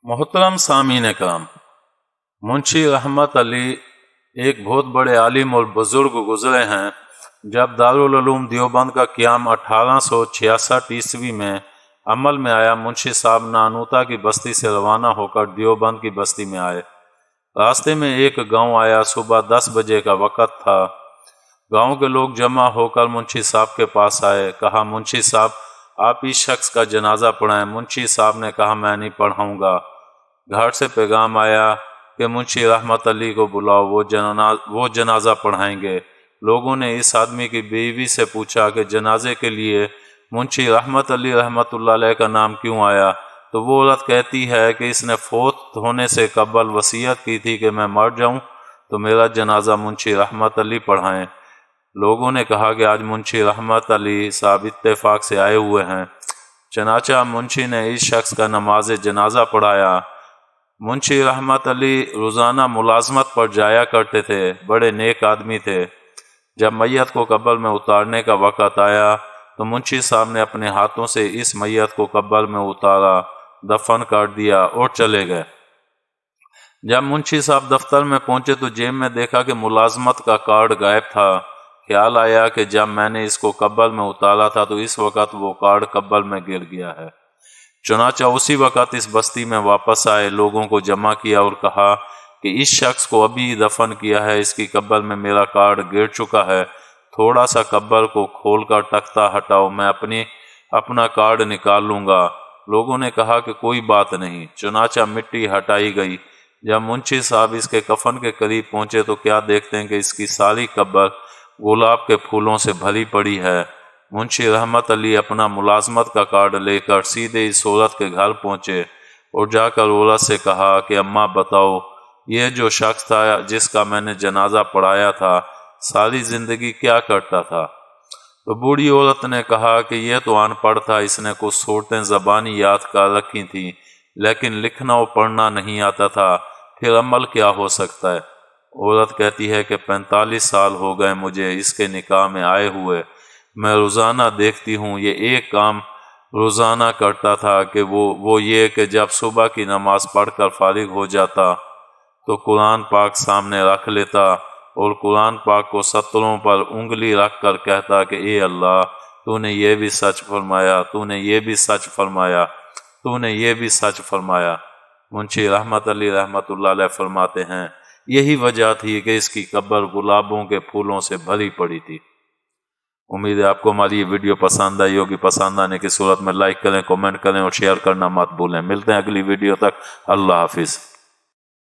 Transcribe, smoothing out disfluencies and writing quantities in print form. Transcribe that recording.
محترم سامعین کرام، منشی رحمت علی ایک بہت بڑے عالم اور بزرگ گزرے ہیں۔ جب دارالعلوم دیوبند کا قیام 1866 عیسوی میں عمل میں آیا، منشی صاحب نانوتا کی بستی سے روانہ ہو کر دیوبند کی بستی میں آئے۔ راستے میں ایک گاؤں آیا، صبح 10 بجے کا وقت تھا۔ گاؤں کے لوگ جمع ہو کر منشی صاحب کے پاس آئے، کہا منشی صاحب آپ اس شخص کا جنازہ پڑھائیں۔ منشی صاحب نے کہا میں نہیں پڑھاؤں گا۔ گھر سے پیغام آیا کہ منشی رحمت علی کو بلاؤ، وہ جنازہ پڑھائیں گے۔ لوگوں نے اس آدمی کی بیوی سے پوچھا کہ جنازے کے لیے منشی رحمت علی رحمت اللہ علیہ کا نام کیوں آیا؟ تو وہ عورت کہتی ہے کہ اس نے فوت ہونے سے قبل وصیت کی تھی کہ میں مر جاؤں تو میرا جنازہ منشی رحمت علی پڑھائیں۔ لوگوں نے کہا کہ آج منشی رحمت علی صاحب اتفاق سے آئے ہوئے ہیں، چنانچہ منشی نے اس شخص کا نماز جنازہ پڑھایا۔ منشی رحمت علی روزانہ ملازمت پر جایا کرتے تھے، بڑے نیک آدمی تھے۔ جب میت کو قبر میں اتارنے کا وقت آیا تو منشی صاحب نے اپنے ہاتھوں سے اس میت کو قبر میں اتارا، دفن کر دیا اور چلے گئے۔ جب منشی صاحب دفتر میں پہنچے تو جیب میں دیکھا کہ ملازمت کا کارڈ غائب تھا۔ خیال آیا کہ جب میں نے اس کو قبر میں اتارا تھا تو اس وقت وہ کارڈ قبر میں گر گیا ہے۔ چنانچہ اسی وقت اس بستی میں واپس آئے، لوگوں کو جمع کیا اور کہا کہ اس شخص کو ابھی دفن کیا ہے، اس کی قبر میں میرا کارڈ گر چکا ہے، تھوڑا سا قبر کو کھول کر تختہ ہٹاؤ، میں اپنا کارڈ نکال لوں گا۔ لوگوں نے کہا کہ کوئی بات نہیں۔ چنانچہ مٹی ہٹائی گئی۔ جب منشی صاحب اس کے کفن کے قریب پہنچے تو کیا دیکھتے ہیں کہ اس کی ساری قبر گلاب کے پھولوں سے بھری پڑی ہے۔ منشی رحمت علی اپنا ملازمت کا کارڈ لے کر سیدھے اس عورت کے گھر پہنچے اور جا کر عورت سے کہا کہ اماں بتاؤ، یہ جو شخص تھا جس کا میں نے جنازہ پڑھایا تھا ساری زندگی کیا کرتا تھا؟ تو بوڑھی عورت نے کہا کہ یہ تو ان پڑھ تھا، اس نے کچھ صورتیں زبانی یاد کر رکھی تھیں لیکن لکھنا اور پڑھنا نہیں آتا تھا، پھر عمل کیا ہو سکتا ہے؟ عورت کہتی ہے کہ 45 سال ہو گئے مجھے اس کے نکاح میں آئے ہوئے، میں روزانہ دیکھتی ہوں یہ ایک کام روزانہ کرتا تھا کہ وہ یہ کہ جب صبح کی نماز پڑھ کر فارغ ہو جاتا تو قرآن پاک سامنے رکھ لیتا اور قرآن پاک کو سطروں پر انگلی رکھ کر کہتا کہ اے اللہ تو نے یہ بھی سچ فرمایا، تو نے یہ بھی سچ فرمایا، تو نے یہ بھی سچ فرمایا۔ منشی رحمت علی رحمت اللہ علیہ فرماتے ہیں یہی وجہ تھی کہ اس کی قبر گلابوں کے پھولوں سے بھری پڑی تھی۔ امید ہے آپ کو ہماری یہ ویڈیو پسند آئی ہوگی۔ پسند آنے کی صورت میں لائک کریں، کمنٹ کریں اور شیئر کرنا مت بھولیں۔ ملتے ہیں اگلی ویڈیو تک، اللہ حافظ۔